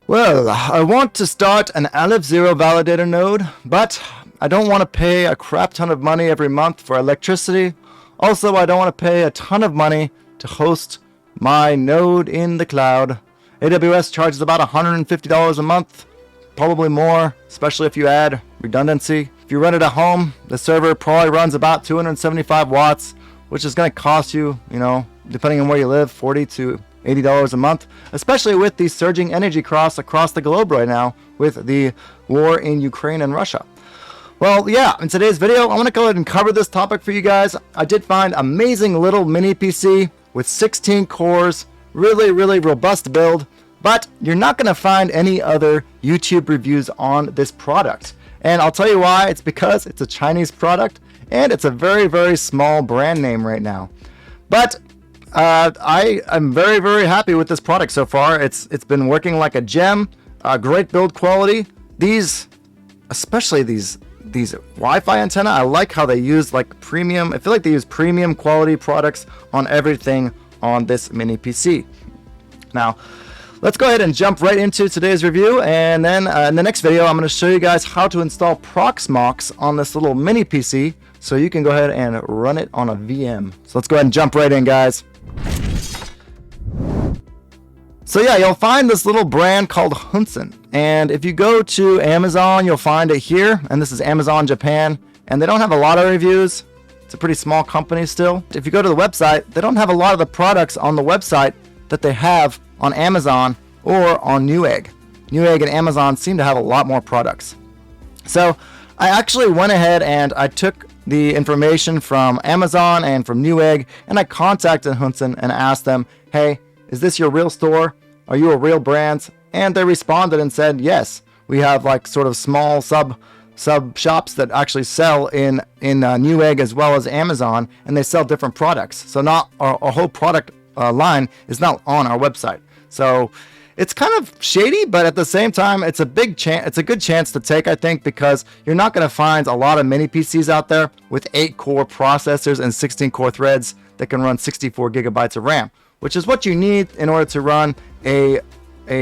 Well, I want to start an Azero validator node, but I don't want to pay a crap ton of money every month for electricity. Also, I don't want to pay a ton of money to host my node in the cloud. AWS charges about $150 a month, probably more, especially if you add redundancy. If you run it at home, the server probably runs about 275 watts, which is going to cost you, depending on where you live, $40 to $80 a month, especially with the surging energy costs across the globe right now with the war in Ukraine and Russia. Well, yeah, in today's video, I want to go ahead and cover this topic for you guys. I did find an amazing little mini PC with 16 cores, really robust build, but you're not going to find any other YouTube reviews on this product. And I'll tell you why. It's because it's a Chinese product and it's a very small brand name right now. But I'm very happy with this product so far. It's been working like a gem. Great build quality. Especially these Wi-Fi antenna, I like how they use like premium. I feel like they use premium quality products on everything on this mini PC. Now, let's go ahead and jump right into today's review, and then in the next video, I'm going to show you guys how to install Proxmox on this little mini PC, so you can go ahead and run it on a VM. So let's go ahead and jump right in, guys. So yeah, you'll find this little brand called Hunsn, and if you go to Amazon, you'll find it here, and this is Amazon Japan, and they don't have a lot of reviews. It's a pretty small company still. If you go to the website, they don't have a lot of the products on the website that they have on Amazon or on Newegg. Newegg and Amazon seem to have a lot more products. So I actually went ahead and I took the information from Amazon and from Newegg, and I contacted Hunsn and asked them, hey, is this your real store? Are you a real brand? And they responded and said, yes, we have like sort of small sub shops that actually sell in Newegg as well as Amazon, and they sell different products. So not our whole product line is not on our website. So it's kind of shady, but at the same time, it's a big chance. It's a good chance to take, I think, because you're not going to find a lot of mini PCs out there with 8-core processors and 16-core threads that can run 64 gigabytes of RAM, which is what you need in order to run a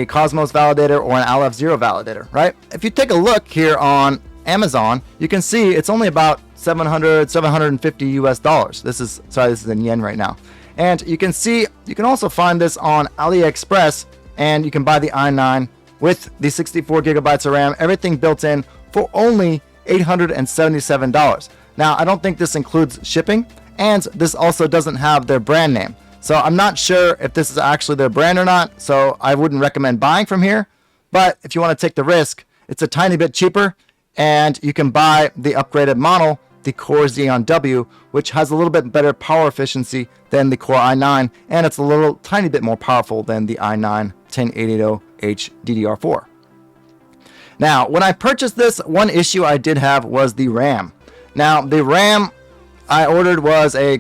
Cosmos validator or an Azero validator, right? If you take a look here on Amazon, you can see it's only about $750 US. This is in yen right now. And you can see, you can also find this on Aliexpress, and you can buy the i9 with the 64 gigabytes of RAM, everything built in, for only $877. Now, I don't think this includes shipping, and this also doesn't have their brand name. So I'm not sure if this is actually their brand or not, so I wouldn't recommend buying from here. But if you want to take the risk, it's a tiny bit cheaper, and you can buy the upgraded model, the Core Xeon W, which has a little bit better power efficiency than the Core i9, and it's a little tiny bit more powerful than the i9 10800H DDR4. Now, when I purchased this, one issue I did have was the RAM. Now, the RAM I ordered was I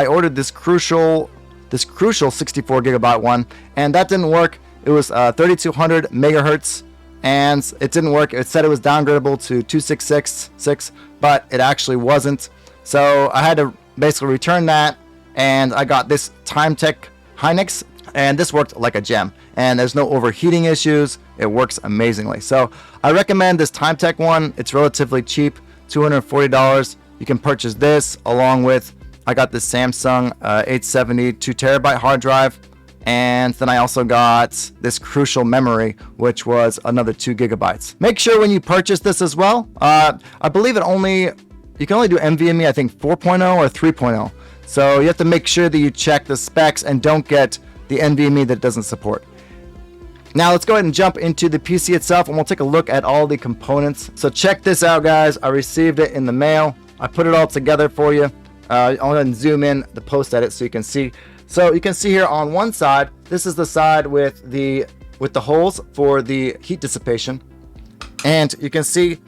ordered this crucial 64 gigabyte one, and that didn't work. It was 3200 megahertz, and it didn't work. It said it was downgradable to 2666, but it actually wasn't. So I had to basically return that, and I got this Timetech Hynix, and this worked like a gem, and there's no overheating issues. It works amazingly. So I recommend this Timetech one. It's relatively cheap, $240. You can purchase this along with, I got this Samsung 870 2TB hard drive, and then I also got this crucial memory, which was another 2 gigabytes. Make sure when you purchase this as well, I believe you can only do NVMe, I think 4.0 or 3.0. So you have to make sure that you check the specs and don't get the NVMe that doesn't support. Now let's go ahead and jump into the PC itself, and we'll take a look at all the components. So check this out, guys. I received it in the mail. I put it all together for you. I'll go ahead and zoom in the post edit so you can see. So you can see here on one side, this is the side with the holes for the heat dissipation, and you can see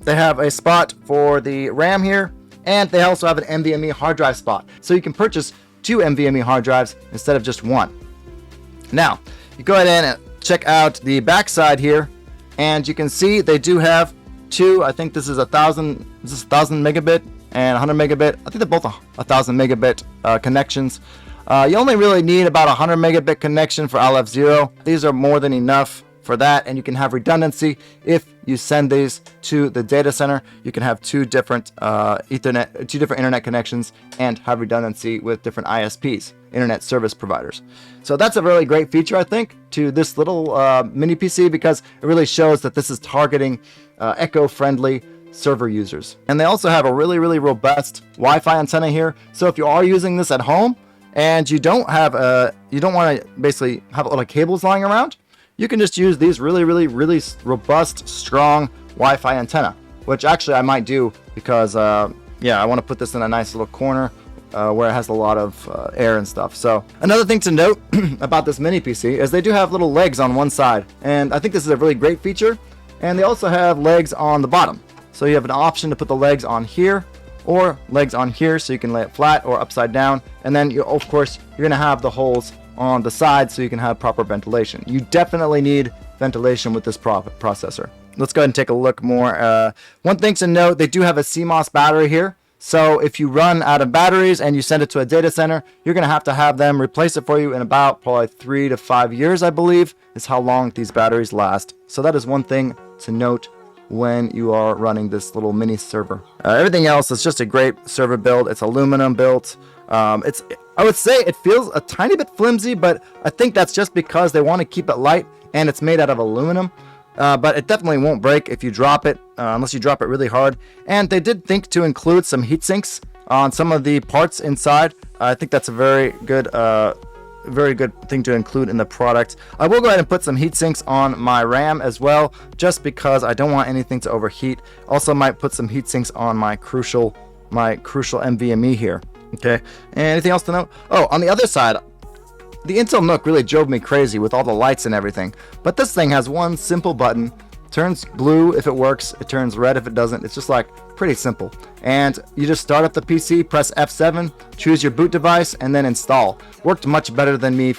they have a spot for the RAM here, and they also have an NVMe hard drive spot. So you can purchase 2 NVMe hard drives instead of just one. Now you go ahead and check out the back side here, and you can see they do have 2. I think this is 1000 megabit and 100 megabit. I think they're both 1000 megabit connections. You only really need about 100 megabit connection for Aliexpress. These are more than enough for that, and you can have redundancy if you send these to the data center. You can have two different internet connections and have redundancy with different ISPs, internet service providers. So that's a really great feature, I think, to this little mini PC, because it really shows that this is targeting eco-friendly server users. And they also have a really robust Wi-Fi antenna here. So if you are using this at home and you don't want to basically have a lot of cables lying around, you can just use these really robust, strong Wi-Fi antenna, which actually I might do because, yeah, I want to put this in a nice little corner where it has a lot of air and stuff. So another thing to note about this mini PC is they do have little legs on one side, and I think this is a really great feature. And they also have legs on the bottom. So you have an option to put the legs on here or legs on here, so you can lay it flat or upside down. And then you, of course, you're going to have the holes on the side so you can have proper ventilation. You definitely need ventilation with this processor. Let's go ahead and take a look more. One thing to note, they do have a CMOS battery here. So if you run out of batteries and you send it to a data center, you're going to have them replace it for you in about probably 3 to 5 years, I believe, is how long these batteries last. So that is one thing to note when you are running this little mini server. Everything else is just a great server build. It's aluminum built. I would say it feels a tiny bit flimsy, but I think that's just because they want to keep it light and it's made out of aluminum. But it definitely won't break if you drop it, unless you drop it really hard. And they did think to include some heat sinks on some of the parts inside. I think that's a very good thing to include in the product. I will go ahead and put some heat sinks on my RAM as well, just because I don't want anything to overheat. Also might put some heat sinks on my crucial NVMe here. Okay, and anything else to note? Oh, on the other side, the Intel NUC really drove me crazy with all the lights and everything. But this thing has one simple button. Turns blue if it works, it turns red if it doesn't. It's just like pretty simple. And you just start up the PC, press F7, choose your boot device, and then install. Worked much better than any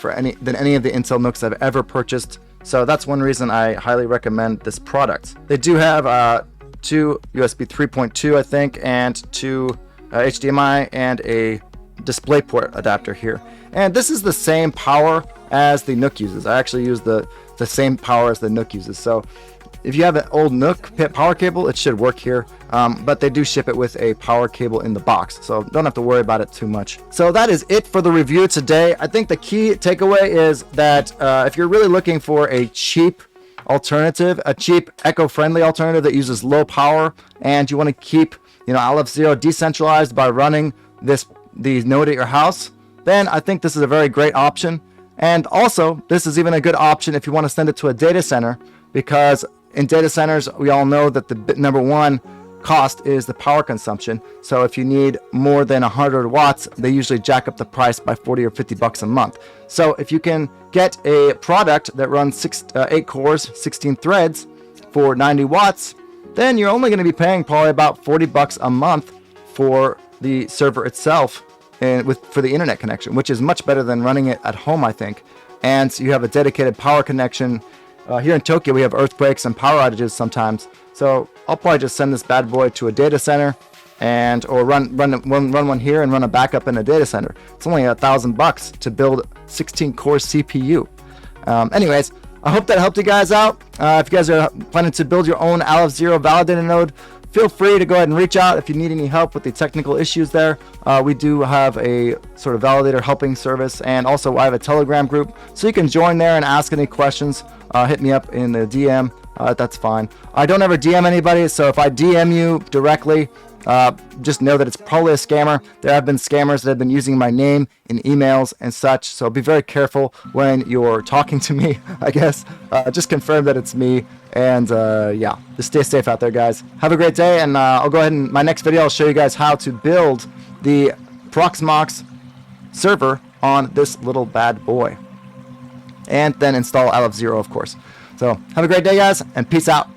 of the Intel NUCs I've ever purchased. So that's one reason I highly recommend this product. They do have two USB 3.2, I think, and two HDMI and a DisplayPort adapter here. And this is the same power as the NUC uses. I actually use the same power as the NUC uses. So if you have an old NUC power cable, it should work here. But they do ship it with a power cable in the box, so don't have to worry about it too much. So that is it for the review today. I think the key takeaway is that if you're really looking for a cheap alternative, a cheap eco-friendly alternative that uses low power, and you want to keep Aliexpress decentralized by running the node at your house, then I think this is a very great option. And also, this is even a good option if you want to send it to a data center, because in data centers, we all know that the number one cost is the power consumption. So if you need more than 100 watts, they usually jack up the price by 40 or 50 bucks a month. So if you can get a product that runs 8 cores, 16 threads for 90 watts, then you're only going to be paying probably about 40 bucks a month for the server itself and for the internet connection, which is much better than running it at home, I think. And you have a dedicated power connection. Here in Tokyo, we have earthquakes and power outages sometimes. So I'll probably just send this bad boy to a data center or run one here and run a backup in a data center. It's only $1,000 to build 16 core CPU. Anyways, I hope that helped you guys out. If you guys are planning to build your own Aliexpress validator node, feel free to go ahead and reach out if you need any help with the technical issues there. We do have a sort of validator helping service, and also I have a Telegram group, so you can join there and ask any questions. Hit me up in the DM. That's fine. I don't ever DM anybody, so if I DM you directly, just know that it's probably a scammer. There have been scammers that have been using my name in emails and such, so be very careful when you're talking to me, I guess. Just confirm that it's me, and yeah, just stay safe out there, guys. Have a great day, and I'll go ahead and my next video I'll show you guys how to build the Proxmox server on this little bad boy, and then install Aliexpress, of course. So have a great day, guys, and peace out.